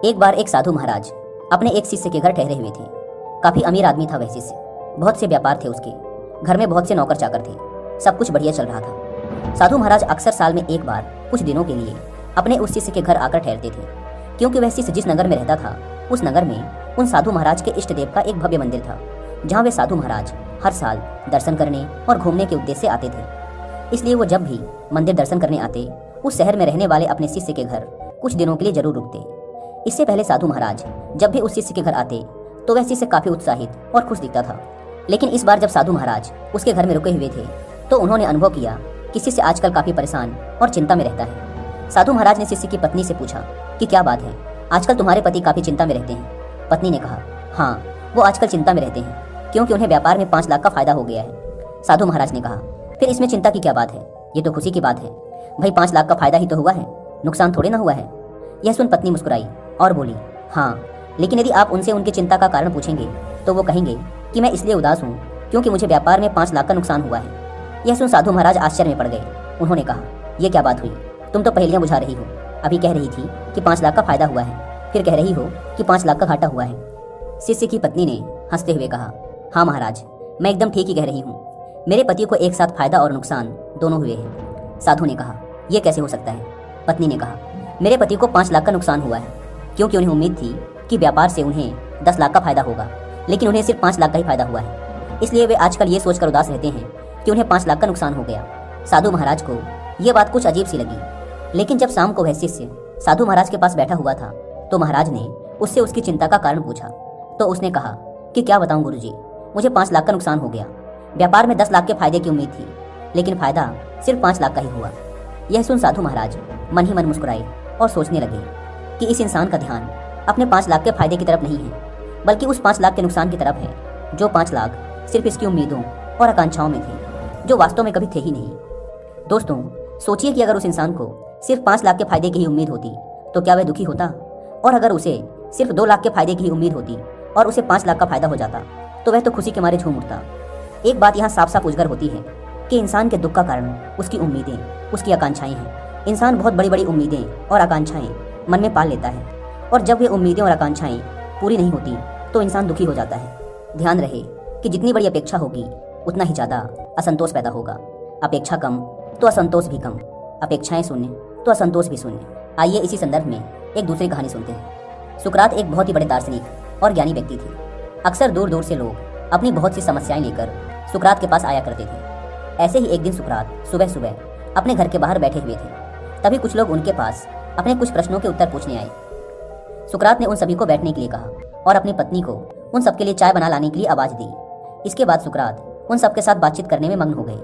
एक बार एक साधु महाराज अपने एक शिष्य के घर ठहरे हुए थे। काफी अमीर आदमी था वह शिष्य। बहुत से व्यापार थे उसके घर में, बहुत से नौकर चाकर थे। सब कुछ बढ़िया चल रहा था। साधु महाराज अक्सर साल में एक बार कुछ दिनों के लिए अपने उस शिष्य के घर आकर ठहरते थे, क्योंकि वह शिष्य जिस नगर में रहता था उस नगर में उन साधु महाराज के इष्ट देव का एक भव्य मंदिर था, जहाँ वे साधु महाराज हर साल दर्शन करने और घूमने के उद्देश्य से आते थे। इसलिए वो जब भी मंदिर दर्शन करने आते, उस शहर में रहने वाले अपने शिष्य के घर कुछ दिनों के लिए जरूर रुकते। इससे पहले साधु महाराज जब भी उस शिष्य के घर आते तो वह शिष्य काफी उत्साहित और खुश दिखता था। लेकिन इस बार जब साधु महाराज उसके घर में रुके हुए थे तो उन्होंने अनुभव किया कि शिष्य आजकल काफी परेशान और चिंता में रहता है। साधु महाराज ने शिष्य की पत्नी से पूछा कि क्या बात है, आजकल तुम्हारे पति काफी चिंता में रहते हैं। पत्नी ने कहा, हाँ, वो आजकल चिंता में रहते हैं क्योंकि उन्हें व्यापार में 5 लाख का फायदा हो गया है। साधु महाराज ने कहा, फिर इसमें चिंता की क्या बात है, ये तो खुशी की बात है। भाई 5 लाख का फायदा ही तो हुआ है, नुकसान थोड़े ना हुआ है। यह सुन पत्नी मुस्कुराई और बोली, हाँ, लेकिन यदि आप उनसे उनकी चिंता का कारण पूछेंगे तो वो कहेंगे कि मैं इसलिए उदास हूँ क्योंकि मुझे व्यापार में 5 लाख का नुकसान हुआ है। यह सुन साधु महाराज आश्चर्य में पड़ गए। उन्होंने कहा, यह क्या बात हुई, तुम तो पहेलियां बुझा रही हो। अभी कह रही थी कि 5 लाख का फायदा हुआ है, फिर कह रही हो कि 5 लाख का घाटा हुआ है। शिष्य की पत्नी ने हंसते हुए कहा, हाँ महाराज, मैं एकदम ठीक ही कह रही हूँ। मेरे पति को एक साथ फायदा और नुकसान दोनों हुए हैं। साधु ने कहा, यह कैसे हो सकता है। पत्नी ने कहा, मेरे पति को 5 लाख का नुकसान हुआ है क्योंकि उन्हें उम्मीद थी कि व्यापार से उन्हें 10 लाख का फायदा होगा, लेकिन उन्हें सिर्फ 5 लाख का ही फायदा हुआ है। इसलिए वे आजकल ये सोचकर उदास रहते हैं कि उन्हें 5 लाख का नुकसान हो गया। साधु महाराज को यह बात कुछ अजीब सी लगी। लेकिन जब शाम को वह शिष्य साधु महाराज के पास बैठा हुआ था तो महाराज ने उससे उसकी चिंता का कारण पूछा। तो उसने कहा कि क्या बताऊं गुरुजी, मुझे 5 लाख का नुकसान हो गया। व्यापार में 10 लाख के फायदे की उम्मीद थी, लेकिन फायदा सिर्फ 5 लाख का ही हुआ। यह सुन साधु महाराज मन ही मन मुस्कुराए और सोचने लगे कि इस इंसान का ध्यान अपने 5 लाख के फायदे की तरफ नहीं है, बल्कि उस 5 लाख के नुकसान की तरफ है, जो 5 लाख सिर्फ इसकी उम्मीदों और आकांक्षाओं में थे, जो वास्तव में कभी थे ही नहीं। दोस्तों, सोचिए कि अगर उस इंसान को सिर्फ 5 लाख के फायदे की ही उम्मीद होती तो क्या वह दुखी होता, और अगर उसे सिर्फ 2 लाख के फायदे की ही उम्मीद होती और उसे 5 लाख का फायदा हो जाता तो वह तो खुशी के मारे झूम उठता। एक बात यहाँ साफ साफ उजागर होती है कि इंसान के दुख का कारण उसकी उम्मीदें, उसकी आकांक्षाएं हैं। इंसान बहुत बड़ी बड़ी उम्मीदें और आकांक्षाएं मन में पाल लेता है, और जब वे उम्मीदें और आकांक्षाएं पूरी नहीं होती तो इंसान दुखी हो जाता है। ध्यान रहे कि जितनी बड़ी अपेक्षा होगी उतना ही ज़्यादा असंतोष पैदा होगा। अपेक्षा कम तो असंतोष भी कम, अपेक्षाएं शून्य तो असंतोष भी शून्य। आइए इसी संदर्भ में एक दूसरी कहानी सुनते हैं। सुकरात एक बहुत ही बड़े दार्शनिक और ज्ञानी व्यक्ति थे। अक्सर दूर दूर से लोग अपनी बहुत सी समस्याएं लेकर सुकरात के पास आया करते थे। ऐसे ही एक दिन सुकरात सुबह सुबह अपने घर के बाहर बैठे हुए थे। तभी कुछ लोग उनके पास अपने कुछ प्रश्नों के उत्तर पूछने आए। सुकरात ने उन सभी को बैठने के लिए कहा और अपनी पत्नी को उन सबके लिए चाय बना लाने के लिए आवाज दी। इसके बाद सुकरात उन सबके साथ बातचीत करने में मग्न हो गए।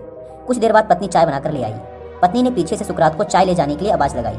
कुछ देर बाद पत्नी चाय बनाकर ले आई। पत्नी ने पीछे से सुकरात को चाय ले जाने के लिए आवाज लगाई,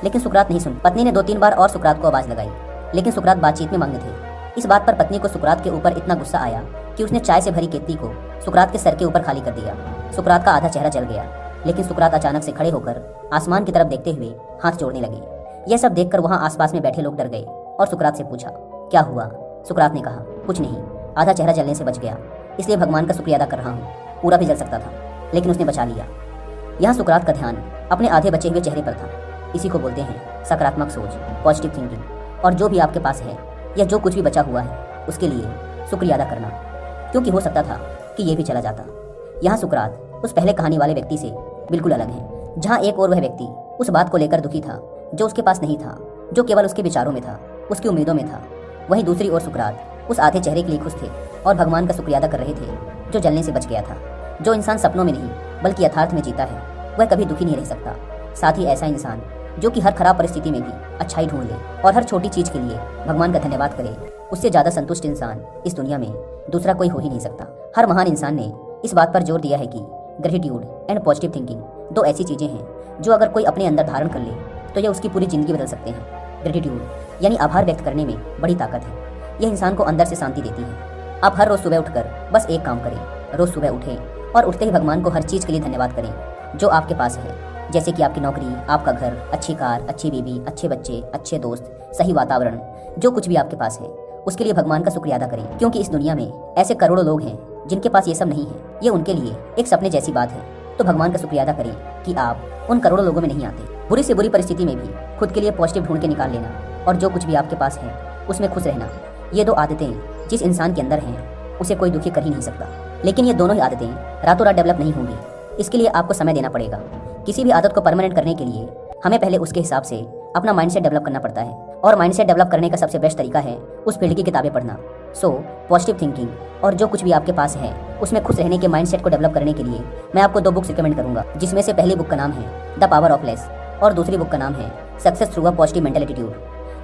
लेकिन सुकरात नहीं सुन। पत्नी ने 2-3 बार और सुकरात को आवाज लगाई, लेकिन सुकरात बातचीत में मग्न थे। इस बात पर पत्नी को सुकरात के ऊपर इतना गुस्सा आया कि उसने चाय से भरी केतली को सुकरात के सर के ऊपर खाली कर दिया। सुकरात का आधा चेहरा जल गया, लेकिन सुकरात अचानक से खड़े होकर आसमान की तरफ देखते हुए हाथ जोड़ने लगे। यह सब देखकर वहां आसपास में बैठे लोग डर गए और सुकरात से पूछा, क्या हुआ। सुकरात ने कहा, कुछ नहीं, आधा चेहरा जलने से बच गया, इसलिए भगवान का शुक्रिया अदा कर रहा हूँ। पूरा भी जल सकता था, लेकिन उसने बचा लिया। यहाँ सुकरात का ध्यान अपने आधे बचे हुए चेहरे पर था। इसी को बोलते हैं सकारात्मक सोच, पॉजिटिव थिंकिंग। और जो भी आपके पास है या जो कुछ भी बचा हुआ है उसके लिए शुक्रिया अदा करना, क्योंकि हो सकता था कि ये भी चला जाता। यहाँ सुकरात उस पहले कहानी वाले व्यक्ति से बिल्कुल अलग है, जहाँ एक और वह व्यक्ति उस बात को लेकर दुखी था जो उसके पास नहीं था, जो केवल उसके विचारों में था, उसकी उम्मीदों में था। वहीं दूसरी ओर सुकरात उस आधे चेहरे के लिए खुश थे और भगवान का शुक्रिया अदा कर रहे थे जो जलने से बच गया था। जो इंसान सपनों में नहीं बल्कि यथार्थ में जीता है वह कभी दुखी नहीं रह सकता। साथ ही ऐसा इंसान जो कि हर खराब परिस्थिति में भी अच्छाई ढूंढ ले और हर छोटी चीज के लिए भगवान का धन्यवाद करे, उससे ज्यादा संतुष्ट इंसान इस दुनिया में दूसरा कोई हो ही नहीं सकता। हर महान इंसान ने इस बात पर जोर दिया है कि ग्रेटिट्यूड एंड पॉजिटिव थिंकिंग 2 ऐसी चीजें हैं जो अगर कोई अपने अंदर धारण कर ले तो यह उसकी पूरी जिंदगी बदल सकते हैं। ग्रेटिट्यूड यानी आभार व्यक्त करने में बड़ी ताकत है। यह इंसान को अंदर से शांति देती है। आप हर रोज सुबह उठकर बस एक काम करें, रोज सुबह उठें और उठते ही भगवान को हर चीज के लिए धन्यवाद करें जो आपके पास है, जैसे कि आपकी नौकरी, आपका घर, अच्छी कार, अच्छी बीवी, अच्छे बच्चे, अच्छे दोस्त, सही वातावरण। जो कुछ भी आपके पास है उसके लिए भगवान का शुक्रिया अदा करें, क्योंकि इस दुनिया में ऐसे करोड़ों लोग हैं जिनके पास ये सब नहीं है। ये उनके लिए एक सपने जैसी बात है। तो भगवान का शुक्रिया अदा करें कि आप उन करोड़ों लोगों में नहीं आते। बुरी से बुरी परिस्थिति में भी खुद के लिए पॉजिटिव ढूंढ के निकाल लेना और जो कुछ भी आपके पास है उसमें खुश रहना, ये दो आदतें जिस इंसान के अंदर हैं उसे कोई दुखी कर ही नहीं सकता। लेकिन ये दोनों ही आदतें रातों रात डेवलप नहीं होंगी, इसके लिए आपको समय देना पड़ेगा। किसी भी आदत को परमानेंट करने के लिए हमें पहले उसके हिसाब से अपना माइंडसेट डेवलप करना पड़ता है, और माइंडसेट डेवलप करने का सबसे बेस्ट तरीका है उस फील्ड की किताबें पढ़ना। सो पॉजिटिव थिंकिंग और जो कुछ भी आपके पास है उसमें खुश रहने के माइंडसेट को डेवलप करने के लिए मैं आपको 2 बुक्स रिकमेंड करूंगा, जिसमें से पहली बुक का नाम है द पावर ऑफ लेस और दूसरी बुक का नाम है success through a positive mental attitude.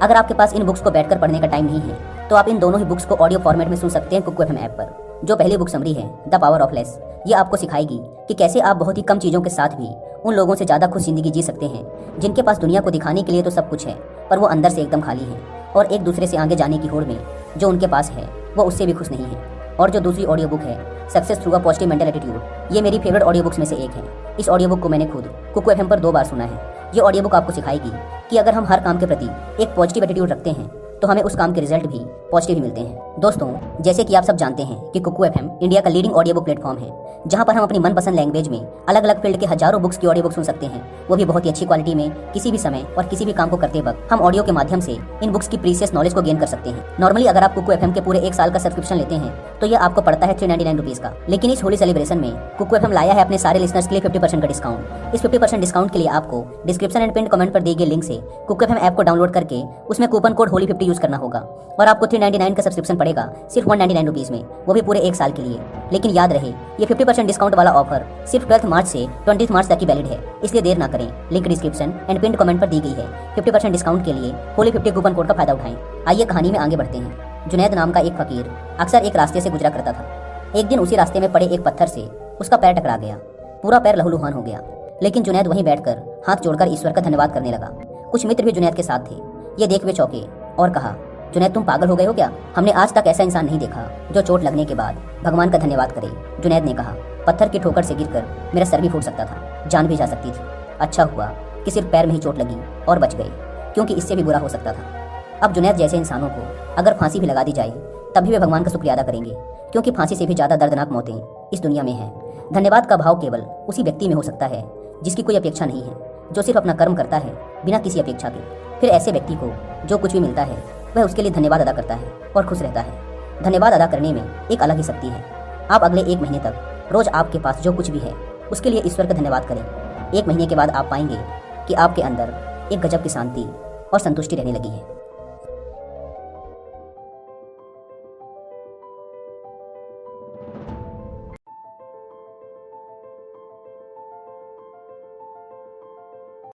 अगर आपके पास इन बुक्स को बैठकर पढ़ने का टाइम नहीं है तो आप इन दोनों ही बुक्स को ऑडियो फॉर्मेट में सुन सकते हैं कुकू एफएम ऐप पर। जो पहली बुक समरी है द पावर ऑफ लेस, ये आपको सिखाएगी कि कैसे आप बहुत ही कम चीज़ों के साथ भी उन लोगों से ज़्यादा खुश जिंदगी जी सकते हैं जिनके पास दुनिया को दिखाने के लिए तो सब कुछ है पर वो अंदर से एकदम खाली है, और एक दूसरे से आगे जाने की होड़ में जो उनके पास है वो उससे भी खुश नहीं है। और जो दूसरी ऑडियो बुक है success through a positive mental attitude, ये मेरी फेवरेट ऑडियो बुक्स में से एक है। इस ऑडियो बुक को मैंने खुद कुकू एफएम पर 2 बार सुना है। ये ऑडियो बुक आपको सिखाएगी कि अगर हम हर काम के प्रति एक पॉजिटिव एटीट्यूड रखते हैं तो हमें उस काम के रिजल्ट भी पॉजिटिव ही मिलते हैं। दोस्तों, जैसे कि आप सब जानते हैं कि कुकू एफएम इंडिया का लीडिंग ऑडियो बुक प्लेटफॉर्म है, जहां पर हम अपनी मनपसंद लैंग्वेज में अलग अलग फील्ड के हजारों बुक्स की ऑडियो बुक सुन सकते हैं, वो भी बहुत ही अच्छी क्वालिटी में, किसी भी समय और किसी भी काम को करते वक्त हम ऑडियो के माध्यम से इन बुक्स की प्रीसियस नॉलेज को गेन कर सकते हैं। नॉर्मली अगर आप कुकू एफएम के पूरे 1 साल का सब्सक्रिप्शन लेते हैं तो ये आपको पड़ता है 399 रुपीज का, लेकिन इस होली सेलिब्रेशन में कुकू एफएम लाया है अपने सारे लिसनर्स के लिए 50% का डिस्काउंट। इस 50% डिस्काउंट के लिए आपको डिस्क्रिप्शन एंड पिन कमेंट पर दिए गए लिंक से कुकू एफएम ऐप को डाउनलोड करके उसमें कूपन कोड होली50 यूज करना होगा, और आपको 399 का सब्सक्रिप्शन पड़ेगा सिर्फ 199 रुपीज में, वो भी पूरे 1 साल के लिए। लेकिन याद रहे, ये 50% डिस्काउंट वाला ऑफर सिर्फ 12 मार्च से 20 मार्च तक ही वैलिड है, इसलिए देर ना करें। Link description and pin comment पर दी गई है। 50% डिस्काउंट के लिए होली50 कूपन कोड का फायदा उठाएं। आइए कहानी में आगे बढ़ते हैं। जुनैद नाम का एक फकीर अक्सर एक रास्ते से गुजरा करता था। एक दिन उसी रास्ते में पड़े एक पत्थर से उसका पैर टकरा गया, पूरा पैर लहूलुहान हो गया। लेकिन जुनैद वहीं बैठकर हाथ जोड़कर ईश्वर का धन्यवाद करने लगा। कुछ मित्र भी जुनैद के साथ थे। ये देख वे चौंके और कहा, जुनैद तुम पागल हो गए हो क्या? हमने आज तक ऐसा इंसान नहीं देखा जो चोट लगने के बाद भगवान का धन्यवाद करे। जुनैद ने कहा, पत्थर की ठोकर से गिरकर मेरा सर भी फूट सकता था, जान भी जा सकती थी। अच्छा हुआ कि सिर्फ पैर में ही चोट लगी और बच गए, क्योंकि इससे भी बुरा हो सकता था। अब जुनैद जैसे इंसानों को अगर फांसी भी लगा दी जाए तभी वे भगवान का शुक्रिया अदा करेंगे, क्योंकि फांसी से भी ज़्यादा दर्दनाक मौतें इस दुनिया में हैं। धन्यवाद का भाव केवल उसी व्यक्ति में हो सकता है जिसकी कोई अपेक्षा नहीं है, जो सिर्फ अपना कर्म करता है बिना किसी अपेक्षा के। फिर ऐसे व्यक्ति को जो कुछ भी मिलता है वह उसके लिए धन्यवाद अदा करता है और खुश रहता है। धन्यवाद अदा करने में एक अलग ही शक्ति है। आप अगले 1 महीने तक रोज आपके पास जो कुछ भी है उसके लिए ईश्वर का धन्यवाद करें। 1 महीने के बाद आप पाएंगे कि आपके अंदर एक गजब की शांति और संतुष्टि रहने लगी है।